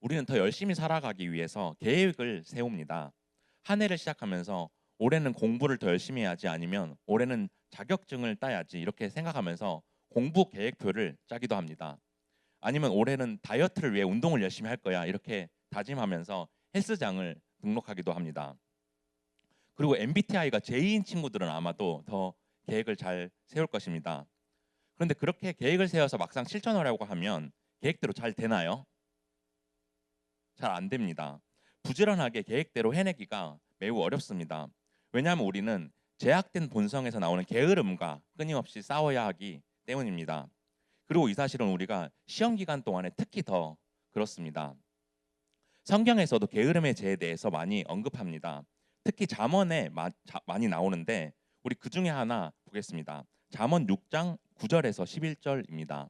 우리는 더 열심히 살아가기 위해서 계획을 세웁니다. 한 해를 시작하면서 올해는 공부를 더 열심히 해야지 아니면 올해는 자격증을 따야지 이렇게 생각하면서 공부 계획표를 짜기도 합니다. 아니면 올해는 다이어트를 위해 운동을 열심히 할 거야 이렇게 다짐하면서 헬스장을 등록하기도 합니다. 그리고 MBTI가 J인 친구들은 아마도 더 계획을 잘 세울 것입니다. 그런데 그렇게 계획을 세워서 막상 실천하려고 하면 계획대로 잘 되나요? 잘 안 됩니다. 부지런하게 계획대로 해내기가 매우 어렵습니다. 왜냐하면 우리는 제약된 본성에서 나오는 게으름과 끊임없이 싸워야 하기 때문입니다. 그리고 이 사실은 우리가 시험 기간 동안에 특히 더 그렇습니다. 성경에서도 게으름의 죄에 대해서 많이 언급합니다. 특히 잠언에 많이 나오는데 우리 그 중에 하나 보겠습니다. 잠언 6장 9절에서 11절입니다.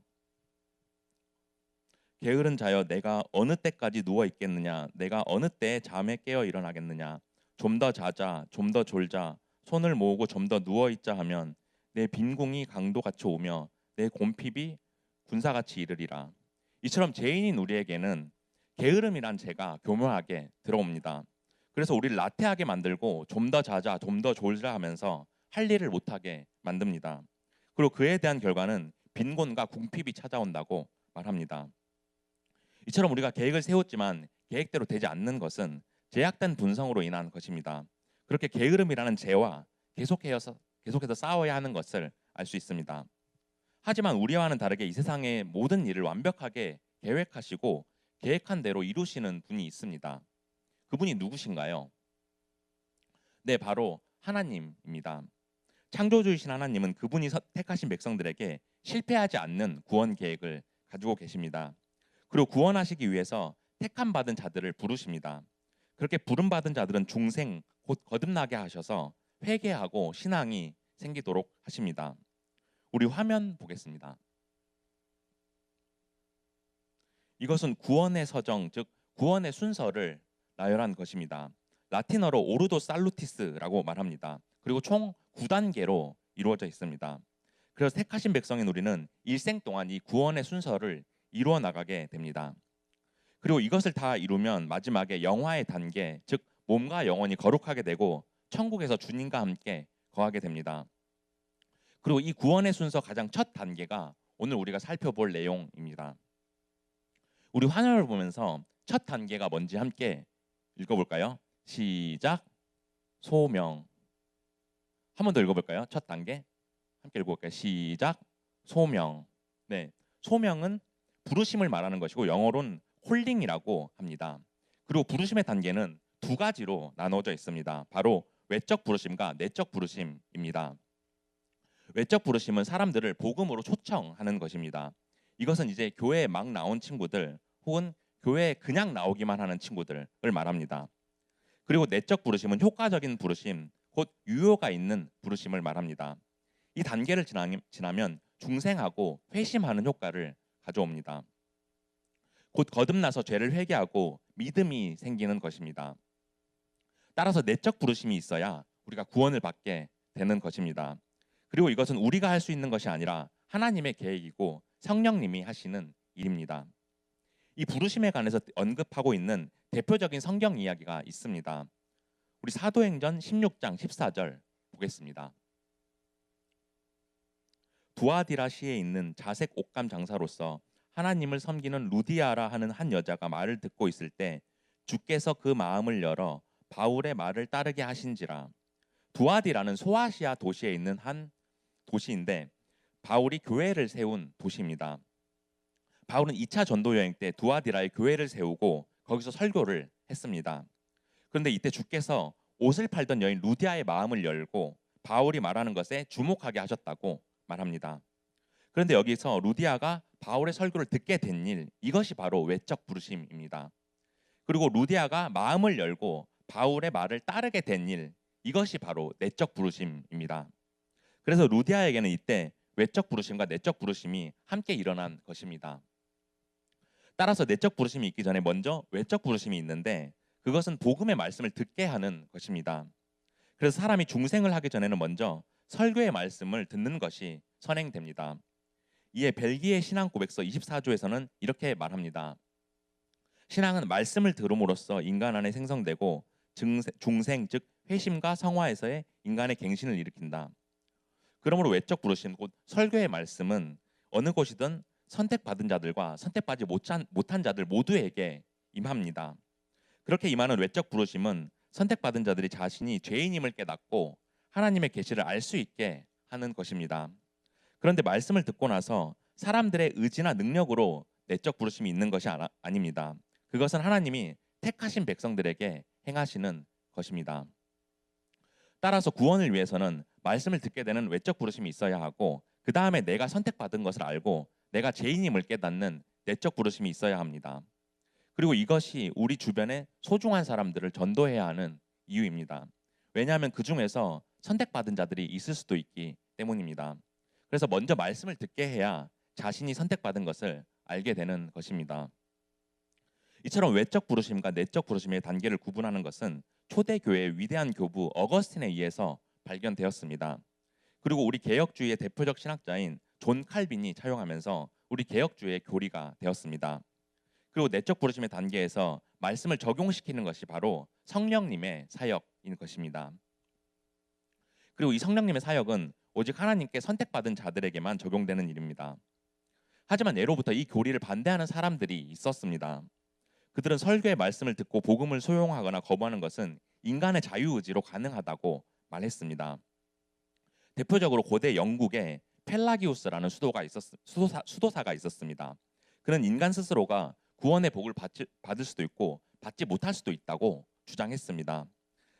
게으른 자여 내가 어느 때까지 누워 있겠느냐 내가 어느 때에 잠에 깨어 일어나겠느냐 좀 더 자자 좀 더 졸자 손을 모으고 좀 더 누워 있자 하면 내 빈궁이 강도같이 오며 내 곰핍이 군사같이 이르리라. 이처럼 죄인인 우리에게는 게으름이란 죄가 교묘하게 들어옵니다. 그래서 우리를 나태하게 만들고 좀 더 자자 좀 더 졸자 하면서 할 일을 못하게 만듭니다. 그리고 그에 대한 결과는 빈곤과 궁핍이 찾아온다고 말합니다. 이처럼 우리가 계획을 세웠지만 계획대로 되지 않는 것은 제약된 분성으로 인한 것입니다. 그렇게 게으름이라는 죄와 계속해서 싸워야 하는 것을 알 수 있습니다. 하지만 우리와는 다르게 이 세상의 모든 일을 완벽하게 계획하시고 계획한 대로 이루시는 분이 있습니다. 그분이 누구신가요? 네, 바로 하나님입니다. 창조주이신 하나님은 그분이 택하신 백성들에게 실패하지 않는 구원 계획을 가지고 계십니다. 그리고 구원하시기 위해서 택함 받은 자들을 부르십니다. 그렇게 부름 받은 자들은 중생 곧 거듭나게 하셔서 회개하고 신앙이 생기도록 하십니다. 우리 화면 보겠습니다. 이것은 구원의 서정, 즉 구원의 순서를 나열한 것입니다. 라틴어로 오르도 살루티스라고 말합니다. 그리고 총 9단계로 이루어져 있습니다. 그래서 택하신 백성인 우리는 일생 동안 이 구원의 순서를 이루어 나가게 됩니다. 그리고 이것을 다 이루면 마지막에 영화의 단계, 즉 몸과 영혼이 거룩하게 되고 천국에서 주님과 함께 거하게 됩니다. 그리고 이 구원의 순서 가장 첫 단계가 오늘 우리가 살펴볼 내용입니다. 우리 화면을 보면서 첫 단계가 뭔지 함께 읽어볼까요? 시작. 소명. 한 번 더 읽어볼까요? 첫 단계 함께 읽어볼까요? 시작. 소명. 네, 소명은 부르심을 말하는 것이고 영어로는 콜링이라고 합니다. 그리고 부르심의 단계는 두 가지로 나눠져 있습니다. 바로 외적 부르심과 내적 부르심입니다. 외적 부르심은 사람들을 복음으로 초청하는 것입니다. 이것은 이제 교회에 막 나온 친구들 혹은 교회에 그냥 나오기만 하는 친구들을 말합니다. 그리고 내적 부르심은 효과적인 부르심, 곧 유효가 있는 부르심을 말합니다. 이 단계를 지나면 중생하고 회심하는 효과를 가져옵니다. 곧 거듭나서 죄를 회개하고 믿음이 생기는 것입니다. 따라서 내적 부르심이 있어야 우리가 구원을 받게 되는 것입니다. 그리고 이것은 우리가 할 수 있는 것이 아니라 하나님의 계획이고 성령님이 하시는 일입니다. 이 부르심에 관해서 언급하고 있는 대표적인 성경 이야기가 있습니다. 우리 사도행전 16장 14절 보겠습니다. 두아디라시에 있는 자색 옷감 장사로서 하나님을 섬기는 루디아라 하는 한 여자가 말을 듣고 있을 때 주께서 그 마음을 열어 바울의 말을 따르게 하신지라. 두아디라는 소아시아 도시에 있는 한 도시인데 바울이 교회를 세운 도시입니다. 바울은 2차 전도 여행 때 두아디라에 교회를 세우고 거기서 설교를 했습니다. 그런데 이때 주께서 옷을 팔던 여인 루디아의 마음을 열고 바울이 말하는 것에 주목하게 하셨다고 말합니다. 그런데 여기서 루디아가 바울의 설교를 듣게 된 일, 이것이 바로 외적 부르심입니다. 그리고 루디아가 마음을 열고 바울의 말을 따르게 된 일, 이것이 바로 내적 부르심입니다. 그래서 루디아에게는 이때 외적 부르심과 내적 부르심이 함께 일어난 것입니다. 따라서 내적 부르심이 있기 전에 먼저 외적 부르심이 있는데 그것은 복음의 말씀을 듣게 하는 것입니다. 그래서 사람이 중생을 하기 전에는 먼저 설교의 말씀을 듣는 것이 선행됩니다. 이에 벨기에 신앙 고백서 24조에서는 이렇게 말합니다. 신앙은 말씀을 들음으로써 인간 안에 생성되고 중생 즉 회심과 성화에서의 인간의 갱신을 일으킨다. 그러므로 외적 부르심 곧 설교의 말씀은 어느 곳이든 선택받은 자들과 선택받지 못한 자들 모두에게 임합니다. 그렇게 임하는 외적 부르심은 선택받은 자들이 자신이 죄인임을 깨닫고 하나님의 계시를 알 수 있게 하는 것입니다. 그런데 말씀을 듣고 나서 사람들의 의지나 능력으로 내적 부르심이 있는 것이 아닙니다. 그것은 하나님이 택하신 백성들에게 행하시는 것입니다. 따라서 구원을 위해서는 말씀을 듣게 되는 외적 부르심이 있어야 하고 그 다음에 내가 선택받은 것을 알고 내가 죄인임을 깨닫는 내적 부르심이 있어야 합니다. 그리고 이것이 우리 주변에 소중한 사람들을 전도해야 하는 이유입니다. 왜냐하면 그 중에서 선택받은 자들이 있을 수도 있기 때문입니다. 그래서 먼저 말씀을 듣게 해야 자신이 선택받은 것을 알게 되는 것입니다. 이처럼 외적 부르심과 내적 부르심의 단계를 구분하는 것은 초대교회의 위대한 교부 어거스틴에 의해서 발견되었습니다. 그리고 우리 개혁주의의 대표적 신학자인 존 칼빈이 차용하면서 우리 개혁주의의 교리가 되었습니다. 그리고 내적 부르심의 단계에서 말씀을 적용시키는 것이 바로 성령님의 사역인 것입니다. 그리고 이 성령님의 사역은 오직 하나님께 선택받은 자들에게만 적용되는 일입니다. 하지만 예로부터 이 교리를 반대하는 사람들이 있었습니다. 그들은 설교의 말씀을 듣고 복음을 소용하거나 거부하는 것은 인간의 자유의지로 가능하다고 말했습니다. 대표적으로 고대 영국에 펠라기우스라는 수도사가 있었습니다. 그는 인간 스스로가 구원의 복을 받을 수도 있고 받지 못할 수도 있다고 주장했습니다.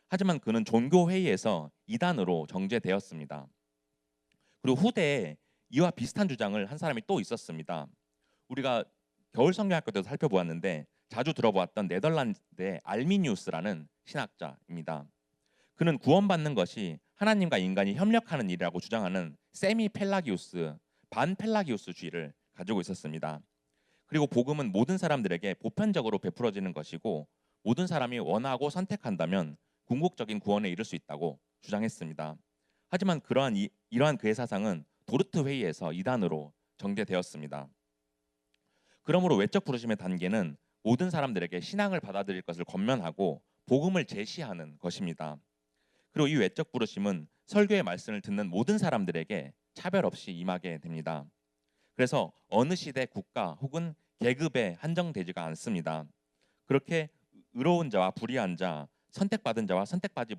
하지만 그는 종교회의에서 이단으로 정죄되었습니다. 그리고 후대에 이와 비슷한 주장을 한 사람이 또 있었습니다. 우리가 겨울 성경학교 때도 살펴보았는데 자주 들어보았던 네덜란드의 알미니우스라는 신학자입니다. 그는 구원받는 것이 하나님과 인간이 협력하는 일이라고 주장하는 세미 펠라기우스, 반 펠라기우스주의를 가지고 있었습니다. 그리고 복음은 모든 사람들에게 보편적으로 베풀어지는 것이고 모든 사람이 원하고 선택한다면 궁극적인 구원에 이를 수 있다고 주장했습니다. 하지만 이러한 그의 사상은 도르트 회의에서 이단으로 정죄되었습니다. 그러므로 외적 부르심의 단계는 모든 사람들에게 신앙을 받아들일 것을 권면하고 복음을 제시하는 것입니다. 그리고 이 외적 부르심은 설교의 말씀을 듣는 모든 사람들에게 차별 없이 임하게 됩니다. 그래서 어느 시대, 국가 혹은 계급에 한정되지가 않습니다. 그렇게 의로운 자와 불의한 자, 선택받은 자와 선택받지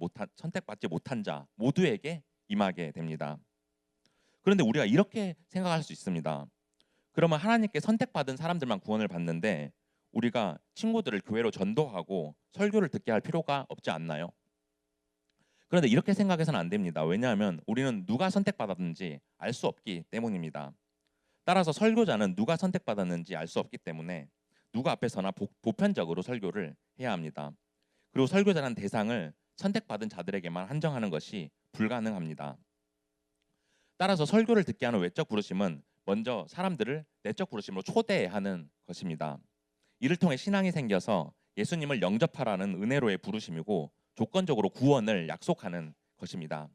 못한 자 모두에게 임하게 됩니다. 그런데 우리가 이렇게 생각할 수 있습니다. 그러면 하나님께 선택받은 사람들만 구원을 받는데 우리가 친구들을 교회로 전도하고 설교를 듣게 할 필요가 없지 않나요? 그런데 이렇게 생각해서는 안 됩니다. 왜냐하면 우리는 누가 선택받았는지 알 수 없기 때문입니다. 따라서 설교자는 누가 선택받았는지 알 수 없기 때문에 누가 앞에서나 보편적으로 설교를 해야 합니다. 그리고 설교자는 대상을 선택받은 자들에게만 한정하는 것이 불가능합니다. 따라서 설교를 듣게 하는 외적 부르심은 먼저 사람들을 내적 부르심으로 초대하는 것입니다. 이를 통해 신앙이 생겨서 예수님을 영접하라는 은혜로의 부르심이고 조건적으로 구원을 약속하는 것입니다.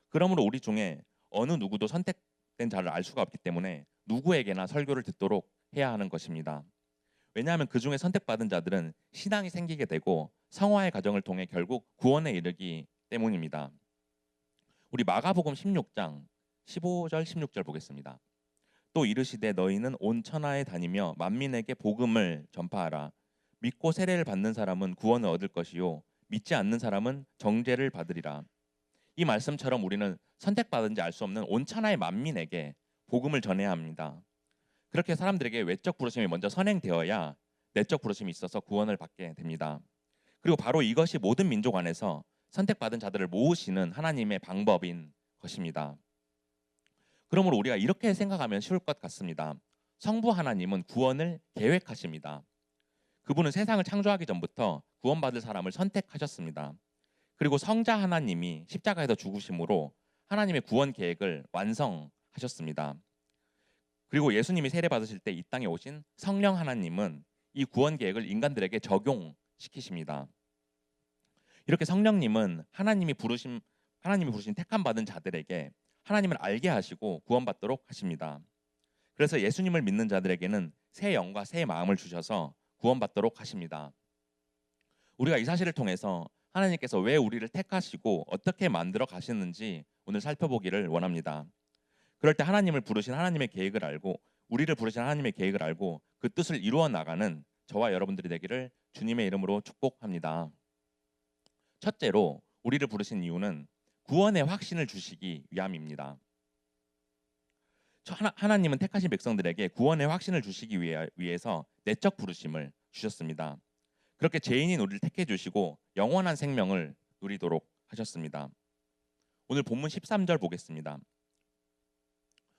그러므로 우리 중에 어느 누구도 선택된 자를 알 수가 없기 때문에 누구에게나 설교를 듣도록 해야 하는 것입니다. 왜냐하면 그 중에 선택받은 자들은 신앙이 생기게 되고 성화의 과정을 통해 결국 구원에 이르기 때문입니다. 우리 마가복음 16장 15절 16절 보겠습니다. 또 이르시되 너희는 온 천하에 다니며 만민에게 복음을 전파하라. 믿고 세례를 받는 사람은 구원을 얻을 것이요 믿지 않는 사람은 정죄를 받으리라. 이 말씀처럼 우리는 선택받은지 알 수 없는 온 천하의 만민에게 복음을 전해야 합니다. 그렇게 사람들에게 외적 부르심이 먼저 선행되어야 내적 부르심이 있어서 구원을 받게 됩니다. 그리고 바로 이것이 모든 민족 안에서 선택받은 자들을 모으시는 하나님의 방법인 것입니다. 그러므로 우리가 이렇게 생각하면 쉬울 것 같습니다. 성부 하나님은 구원을 계획하십니다. 그분은 세상을 창조하기 전부터 구원받을 사람을 선택하셨습니다. 그리고 성자 하나님이 십자가에서 죽으심으로 하나님의 구원 계획을 완성하셨습니다. 그리고 예수님이 세례 받으실 때 이 땅에 오신 성령 하나님은 이 구원 계획을 인간들에게 적용시키십니다. 이렇게 성령님은 하나님이 부르신 택함 받은 자들에게 하나님을 알게 하시고 구원받도록 하십니다. 그래서 예수님을 믿는 자들에게는 새 영과 새 마음을 주셔서 구원받도록 하십니다. 우리가 이 사실을 통해서 하나님께서 왜 우리를 택하시고 어떻게 만들어 가시는지 오늘 살펴보기를 원합니다. 그럴 때 하나님을 부르신 하나님의 계획을 알고 우리를 부르신 하나님의 계획을 알고 그 뜻을 이루어 나가는 저와 여러분들이 되기를 주님의 이름으로 축복합니다. 첫째로 우리를 부르신 이유는 구원의 확신을 주시기 위함입니다. 하나님은 택하신 백성들에게 구원의 확신을 주시기 위해서 내적 부르심을 주셨습니다. 그렇게 죄인인 우리를 택해 주시고 영원한 생명을 누리도록 하셨습니다. 오늘 본문 13절 보겠습니다.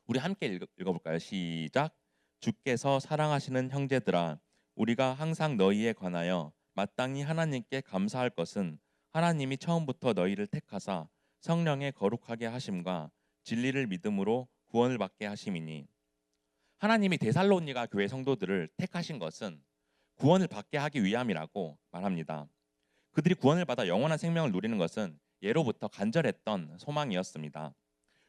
우리 함께 읽어볼까요? 시작. 주께서 사랑하시는 형제들아, 우리가 항상 너희에 관하여 마땅히 하나님께 감사할 것은 하나님이 처음부터 너희를 택하사 성령의 거룩하게 하심과 진리를 믿음으로 구원을 받게 하심이니. 하나님이 데살로니가 교회 성도들을 택하신 것은 구원을 받게 하기 위함이라고 말합니다. 그들이 구원을 받아 영원한 생명을 누리는 것은 예로부터 간절했던 소망이었습니다.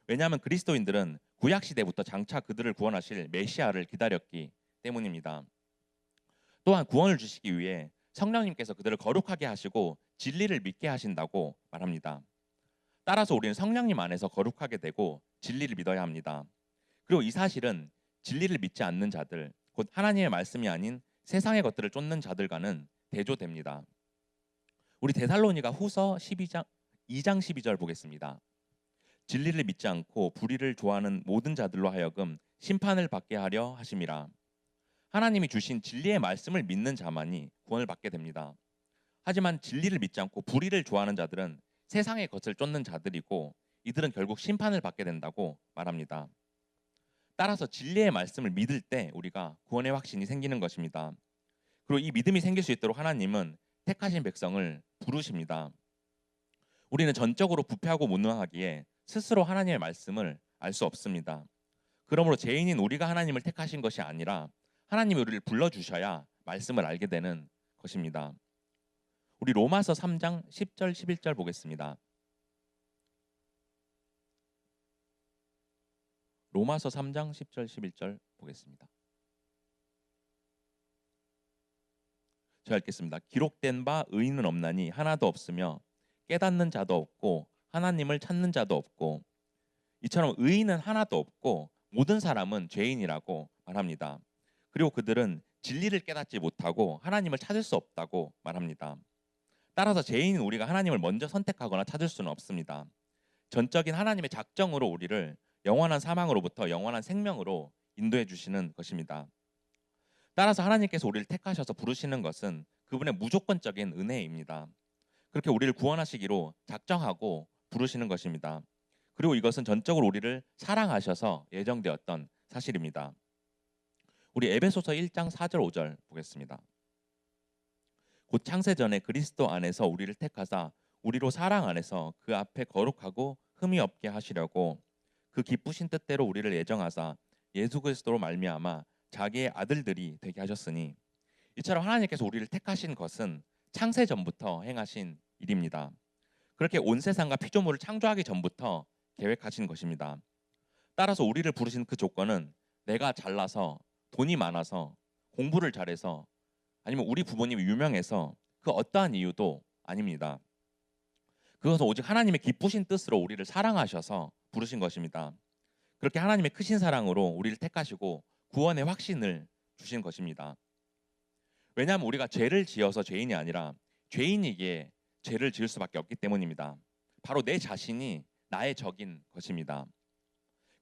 왜냐하면 그리스도인들은 구약 시대부터 장차 그들을 구원하실 메시아를 기다렸기 때문입니다. 또한 구원을 주시기 위해 성령님께서 그들을 거룩하게 하시고 진리를 믿게 하신다고 말합니다. 따라서 우리는 성령님 안에서 거룩하게 되고 진리를 믿어야 합니다. 그리고 이 사실은 진리를 믿지 않는 자들, 곧 하나님의 말씀이 아닌 세상의 것들을 쫓는 자들과는 대조됩니다. 우리 데살로니가 후서 2장 12절 보겠습니다. 진리를 믿지 않고 불의를 좋아하는 모든 자들로 하여금 심판을 받게 하려 하심이라. 하나님이 주신 진리의 말씀을 믿는 자만이 구원을 받게 됩니다. 하지만 진리를 믿지 않고 불의를 좋아하는 자들은 세상의 것을 쫓는 자들이고 이들은 결국 심판을 받게 된다고 말합니다. 따라서 진리의 말씀을 믿을 때 우리가 구원의 확신이 생기는 것입니다. 그리고 이 믿음이 생길 수 있도록 하나님은 택하신 백성을 부르십니다. 우리는 전적으로 부패하고 무능하기에 스스로 하나님의 말씀을 알 수 없습니다. 그러므로 죄인인 우리가 하나님을 택하신 것이 아니라 하나님이 우리를 불러주셔야 말씀을 알게 되는 것입니다. 우리 로마서 3장 10절 11절 보겠습니다. 로마서 3장 10절 11절 보겠습니다. 제가 읽겠습니다. 기록된 바 의인은 없나니 하나도 없으며 깨닫는 자도 없고 하나님을 찾는 자도 없고. 이처럼 의인은 하나도 없고 모든 사람은 죄인이라고 말합니다. 그리고 그들은 진리를 깨닫지 못하고 하나님을 찾을 수 없다고 말합니다. 따라서 죄인인 우리가 하나님을 먼저 선택하거나 찾을 수는 없습니다. 전적인 하나님의 작정으로 우리를 영원한 사망으로부터 영원한 생명으로 인도해 주시는 것입니다. 따라서 하나님께서 우리를 택하셔서 부르시는 것은 그분의 무조건적인 은혜입니다. 그렇게 우리를 구원하시기로 작정하고 부르시는 것입니다. 그리고 이것은 전적으로 우리를 사랑하셔서 예정되었던 사실입니다. 우리 에베소서 1장 4절 5절 보겠습니다. 곧 창세전에 그리스도 안에서 우리를 택하사 우리로 사랑 안에서 그 앞에 거룩하고 흠이 없게 하시려고 그 기쁘신 뜻대로 우리를 예정하사 예수 그리스도로 말미암아 자기의 아들들이 되게 하셨으니. 이처럼 하나님께서 우리를 택하신 것은 창세전부터 행하신 일입니다. 그렇게 온 세상과 피조물을 창조하기 전부터 계획하신 것입니다. 따라서 우리를 부르신 그 조건은 내가 잘나서 돈이 많아서 공부를 잘해서 아니면 우리 부모님이 유명해서 그 어떠한 이유도 아닙니다. 그것은 오직 하나님의 기쁘신 뜻으로 우리를 사랑하셔서 부르신 것입니다. 그렇게 하나님의 크신 사랑으로 우리를 택하시고 구원의 확신을 주신 것입니다. 왜냐하면 우리가 죄를 지어서 죄인이 아니라 죄인이기에 죄를 지을 수밖에 없기 때문입니다. 바로 내 자신이 나의 적인 것입니다.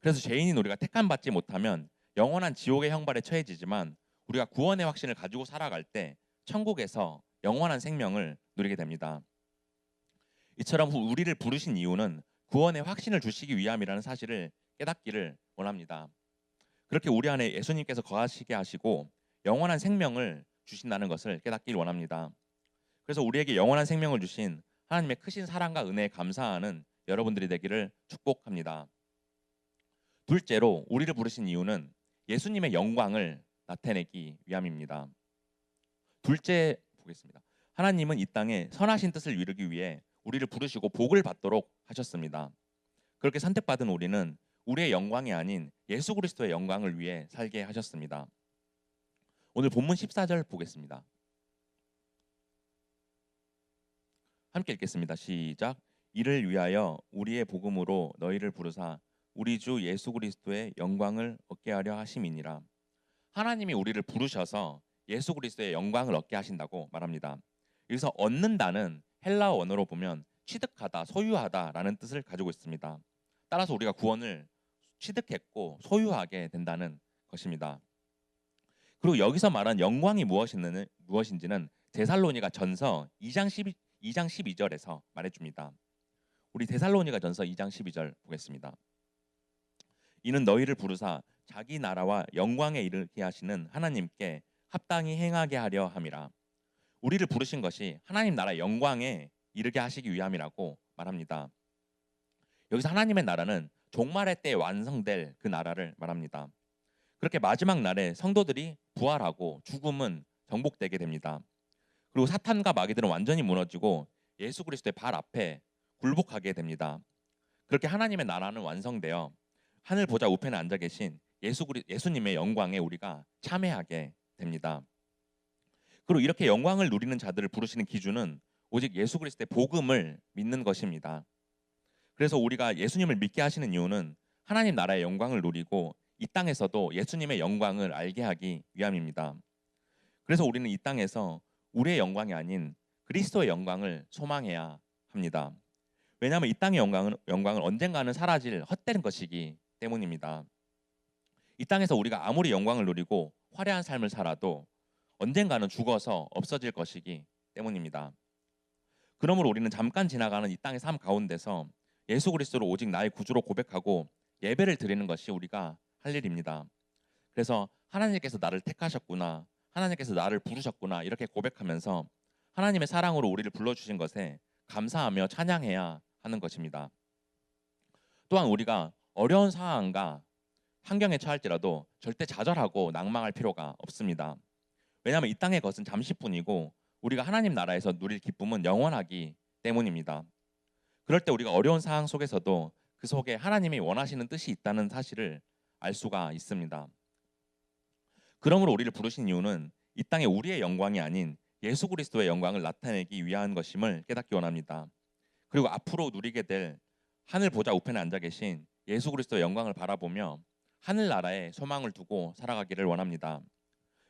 그래서 죄인인 우리가 택함 받지 못하면 영원한 지옥의 형벌에 처해지지만 우리가 구원의 확신을 가지고 살아갈 때 천국에서 영원한 생명을 누리게 됩니다. 이처럼 우리를 부르신 이유는 구원의 확신을 주시기 위함이라는 사실을 깨닫기를 원합니다. 그렇게 우리 안에 예수님께서 거하시게 하시고 영원한 생명을 주신다는 것을 깨닫기를 원합니다. 그래서 우리에게 영원한 생명을 주신 하나님의 크신 사랑과 은혜에 감사하는 여러분들이 되기를 축복합니다. 둘째로 우리를 부르신 이유는 예수님의 영광을 나타내기 위함입니다. 둘째 보겠습니다. 하나님은 이 땅에 선하신 뜻을 이루기 위해 우리를 부르시고 복을 받도록 하셨습니다. 그렇게 선택받은 우리는 우리의 영광이 아닌 예수 그리스도의 영광을 위해 살게 하셨습니다. 오늘 본문 14절 보겠습니다. 함께 읽겠습니다. 시작. 이를 위하여 우리의 복음으로 너희를 부르사 우리 주 예수 그리스도의 영광을 얻게 하려 하심이니라. 하나님이 우리를 부르셔서 예수 그리스도의 영광을 얻게 하신다고 말합니다. 여기서 얻는다는 헬라어 원어로 보면 취득하다, 소유하다라는 뜻을 가지고 있습니다. 따라서 우리가 구원을 취득했고 소유하게 된다는 것입니다. 그리고 여기서 말한 영광이 무엇인지는 데살로니가 전서 2장 12절에서 말해줍니다. 우리 데살로니가 전서 2장 12절 보겠습니다. 이는 너희를 부르사 자기 나라와 영광에 이르게 하시는 하나님께 합당히 행하게 하려 함이라. 우리를 부르신 것이 하나님 나라의 영광에 이르게 하시기 위함이라고 말합니다. 여기서 하나님의 나라는 종말의 때에 완성될 그 나라를 말합니다. 그렇게 마지막 날에 성도들이 부활하고 죽음은 정복되게 됩니다. 그리고 사탄과 마귀들은 완전히 무너지고 예수 그리스도의 발 앞에 굴복하게 됩니다. 그렇게 하나님의 나라는 완성되어 하늘 보좌 우편에 앉아 계신 예수님의 영광에 우리가 참여하게 됩니다. 그리고 이렇게 영광을 누리는 자들을 부르시는 기준은 오직 예수 그리스도의 복음을 믿는 것입니다. 그래서 우리가 예수님을 믿게 하시는 이유는 하나님 나라의 영광을 누리고 이 땅에서도 예수님의 영광을 알게 하기 위함입니다. 그래서 우리는 이 땅에서 우리의 영광이 아닌 그리스도의 영광을 소망해야 합니다. 왜냐하면 이 땅의 영광은 언젠가는 사라질 헛된 것이기 때문입니다. 이 땅에서 우리가 아무리 영광을 누리고 화려한 삶을 살아도 언젠가는 죽어서 없어질 것이기 때문입니다. 그러므로 우리는 잠깐 지나가는 이 땅의 삶 가운데서 예수 그리스도를 오직 나의 구주로 고백하고 예배를 드리는 것이 우리가 할 일입니다. 그래서 하나님께서 나를 택하셨구나, 하나님께서 나를 부르셨구나 이렇게 고백하면서 하나님의 사랑으로 우리를 불러주신 것에 감사하며 찬양해야 하는 것입니다. 또한 우리가 어려운 상황과 환경에 처할지라도 절대 좌절하고 낭망할 필요가 없습니다. 왜냐하면 이 땅의 것은 잠시뿐이고 우리가 하나님 나라에서 누릴 기쁨은 영원하기 때문입니다. 그럴 때 우리가 어려운 상황 속에서도 그 속에 하나님이 원하시는 뜻이 있다는 사실을 알 수가 있습니다. 그러므로 우리를 부르신 이유는 이 땅에 우리의 영광이 아닌 예수 그리스도의 영광을 나타내기 위한 것임을 깨닫기 원합니다. 그리고 앞으로 누리게 될 하늘 보좌 우편에 앉아 계신 예수 그리스도의 영광을 바라보며 하늘나라에 소망을 두고 살아가기를 원합니다.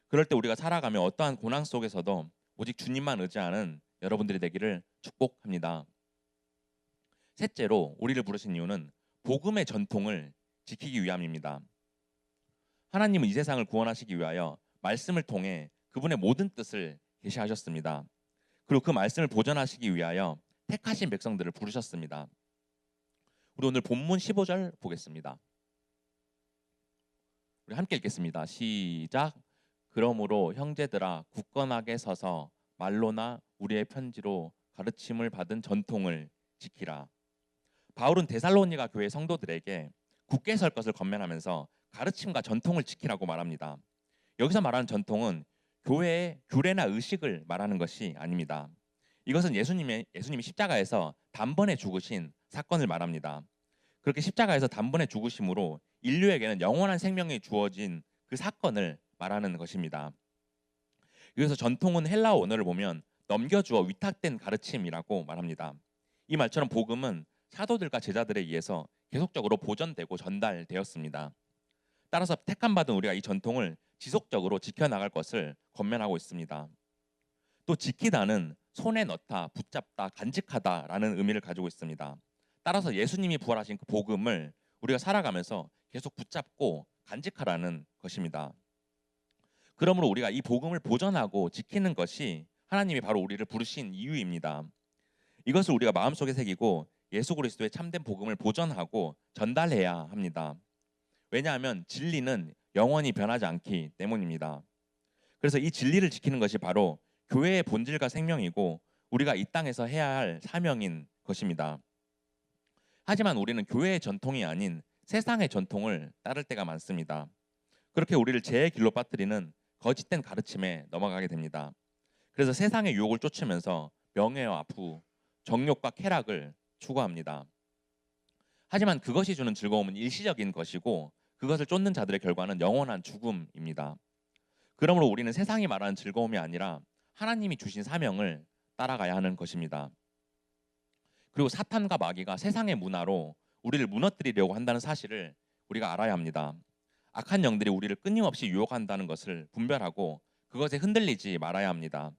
그럴 때 우리가 살아가며 어떠한 고난 속에서도 오직 주님만 의지하는 여러분들이 되기를 축복합니다. 셋째로 우리를 부르신 이유는 복음의 전통을 지키기 위함입니다. 하나님은 이 세상을 구원하시기 위하여 말씀을 통해 그분의 모든 뜻을 계시하셨습니다. 그리고 그 말씀을 보존하시기 위하여 택하신 백성들을 부르셨습니다. 우리 오늘 본문 15절 보겠습니다. 우리 함께 읽겠습니다. 시작. 그러므로 형제들아 굳건하게 서서 말로나 우리의 편지로 가르침을 받은 전통을 지키라. 바울은 데살로니가 교회 성도들에게 굳게 설 것을 권면하면서 가르침과 전통을 지키라고 말합니다. 여기서 말하는 전통은 교회의 규례나 의식을 말하는 것이 아닙니다. 이것은 예수님이 십자가에서 단번에 죽으신 사건을 말합니다. 그렇게 십자가에서 단번에 죽으심으로 인류에게는 영원한 생명이 주어진 그 사건을 말하는 것입니다. 여기서 전통은 헬라어 원어를 보면 넘겨주어 위탁된 가르침이라고 말합니다. 이 말처럼 복음은 사도들과 제자들에 의해서 계속적으로 보존되고 전달되었습니다. 따라서 택함 받은 우리가 이 전통을 지속적으로 지켜나갈 것을 권면하고 있습니다. 또 지키다는 손에 넣다, 붙잡다, 간직하다라는 의미를 가지고 있습니다. 따라서 예수님이 부활하신 그 복음을 우리가 살아가면서 계속 붙잡고 간직하라는 것입니다. 그러므로 우리가 이 복음을 보존하고 지키는 것이 하나님이 바로 우리를 부르신 이유입니다. 이것을 우리가 마음속에 새기고 예수 그리스도의 참된 복음을 보존하고 전달해야 합니다. 왜냐하면 진리는 영원히 변하지 않기 때문입니다. 그래서 이 진리를 지키는 것이 바로 교회의 본질과 생명이고 우리가 이 땅에서 해야 할 사명인 것입니다. 하지만 우리는 교회의 전통이 아닌 세상의 전통을 따를 때가 많습니다. 그렇게 우리를 죄의 길로 빠뜨리는 거짓된 가르침에 넘어가게 됩니다. 그래서 세상의 유혹을 쫓으면서 명예와 부, 정욕과 쾌락을 추구합니다. 하지만 그것이 주는 즐거움은 일시적인 것이고 그것을 쫓는 자들의 결과는 영원한 죽음입니다. 그러므로 우리는 세상이 말하는 즐거움이 아니라 하나님이 주신 사명을 따라가야 하는 것입니다. 그리고 사탄과 마귀가 세상의 문화로 우리를 무너뜨리려고 한다는 사실을 우리가 알아야 합니다. 악한 영들이 우리를 끊임없이 유혹한다는 것을 분별하고 그것에 흔들리지 말아야 합니다.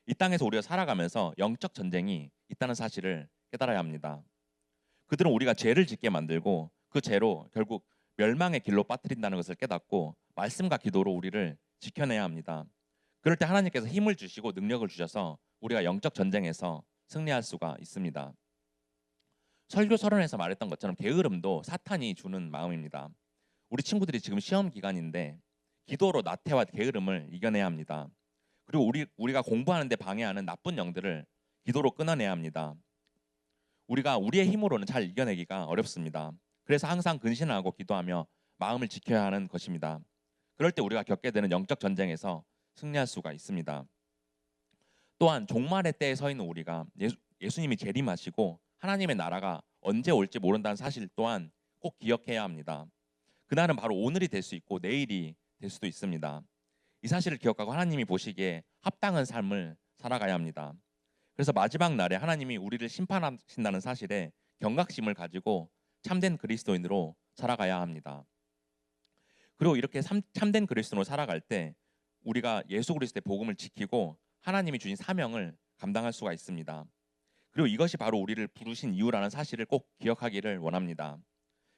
이 땅에서 우리가 살아가면서 영적 전쟁이 있다는 사실을 깨달아야 합니다. 그들은 우리가 죄를 짓게 만들고 그 죄로 결국 멸망의 길로 빠뜨린다는 것을 깨닫고 말씀과 기도로 우리를 지켜내야 합니다. 그럴 때 하나님께서 힘을 주시고 능력을 주셔서 우리가 영적 전쟁에서 승리할 수가 있습니다. 설교 서론에서 말했던 것처럼 게으름도 사탄이 주는 마음입니다. 우리 친구들이 지금 시험 기간인데 기도로 나태와 게으름을 이겨내야 합니다. 그리고 우리가 공부하는데 방해하는 나쁜 영들을 기도로 끊어내야 합니다. 우리가 우리의 힘으로는 잘 이겨내기가 어렵습니다. 그래서 항상 근신하고 기도하며 마음을 지켜야 하는 것입니다. 그럴 때 우리가 겪게 되는 영적 전쟁에서 승리할 수가 있습니다. 또한 종말의 때에 서 있는 우리가 예수님이 재림하시고 하나님의 나라가 언제 올지 모른다는 사실 또한 꼭 기억해야 합니다. 그날은 바로 오늘이 될 수 있고 내일이 될 수도 있습니다. 이 사실을 기억하고 하나님이 보시기에 합당한 삶을 살아가야 합니다. 그래서 마지막 날에 하나님이 우리를 심판하신다는 사실에 경각심을 가지고 참된 그리스도인으로 살아가야 합니다. 그리고 이렇게 참된 그리스도인으로 살아갈 때 우리가 예수 그리스도의 복음을 지키고 하나님이 주신 사명을 감당할 수가 있습니다. 그리고 이것이 바로 우리를 부르신 이유라는 사실을 꼭 기억하기를 원합니다.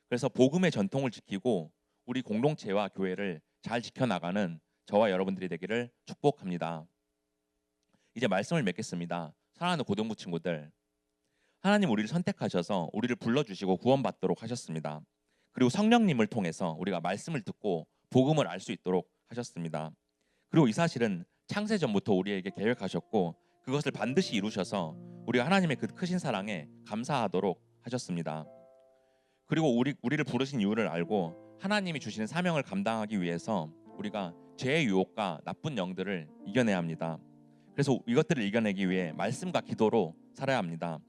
그래서 복음의 전통을 지키고 우리 공동체와 교회를 잘 지켜나가는 저와 여러분들이 되기를 축복합니다. 이제 말씀을 맺겠습니다. 사랑하는 고등부 친구들, 하나님 우리를 선택하셔서 우리를 불러주시고 구원받도록 하셨습니다. 그리고 성령님을 통해서 우리가 말씀을 듣고 복음을 알 수 있도록 하셨습니다. 그리고 이 사실은 창세전부터 우리에게 계획하셨고 그것을 반드시 이루셔서 우리가 하나님의 그 크신 사랑에 감사하도록 하셨습니다. 그리고 우리를 부르신 이유를 알고 하나님이 주시는 사명을 감당하기 위해서 우리가 죄의 유혹과 나쁜 영들을 이겨내야 합니다. 그래서 이것들을 이겨내기 위해 말씀과 기도로 살아야 합니다.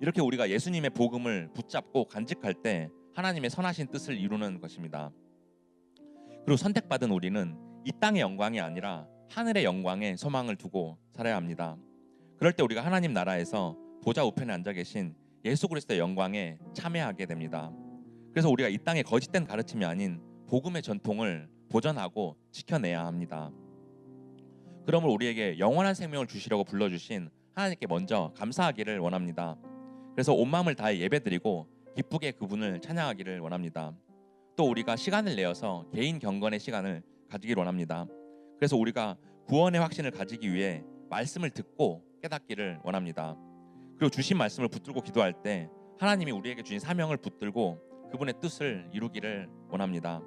이렇게 우리가 예수님의 복음을 붙잡고 간직할 때 하나님의 선하신 뜻을 이루는 것입니다. 그리고 선택받은 우리는 이 땅의 영광이 아니라 하늘의 영광에 소망을 두고 살아야 합니다. 그럴 때 우리가 하나님 나라에서 보좌 우편에 앉아 계신 예수 그리스도의 영광에 참여하게 됩니다. 그래서 우리가 이 땅의 거짓된 가르침이 아닌 복음의 전통을 보존하고 지켜내야 합니다. 그러므로 우리에게 영원한 생명을 주시려고 불러주신 하나님께 먼저 감사하기를 원합니다. 그래서 온 마음을 다해 예배드리고 기쁘게 그분을 찬양하기를 원합니다. 또 우리가 시간을 내어서 개인 경건의 시간을 가지길 원합니다. 그래서 우리가 구원의 확신을 가지기 위해 말씀을 듣고 깨닫기를 원합니다. 그리고 주신 말씀을 붙들고 기도할 때 하나님이 우리에게 주신 사명을 붙들고 그분의 뜻을 이루기를 원합니다.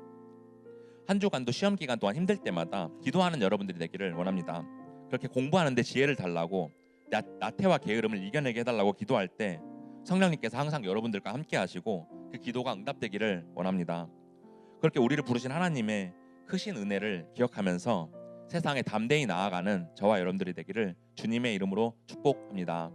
한 주간도 시험 기간 동안 힘들 때마다 기도하는 여러분들이 되기를 원합니다. 그렇게 공부하는데 지혜를 달라고 나태와 게으름을 이겨내게 해달라고 기도할 때 성령님께서 항상 여러분들과 함께 하시고 그 기도가 응답되기를 원합니다. 그렇게 우리를 부르신 하나님의 크신 은혜를 기억하면서 세상에 담대히 나아가는 저와 여러분들이 되기를 주님의 이름으로 축복합니다.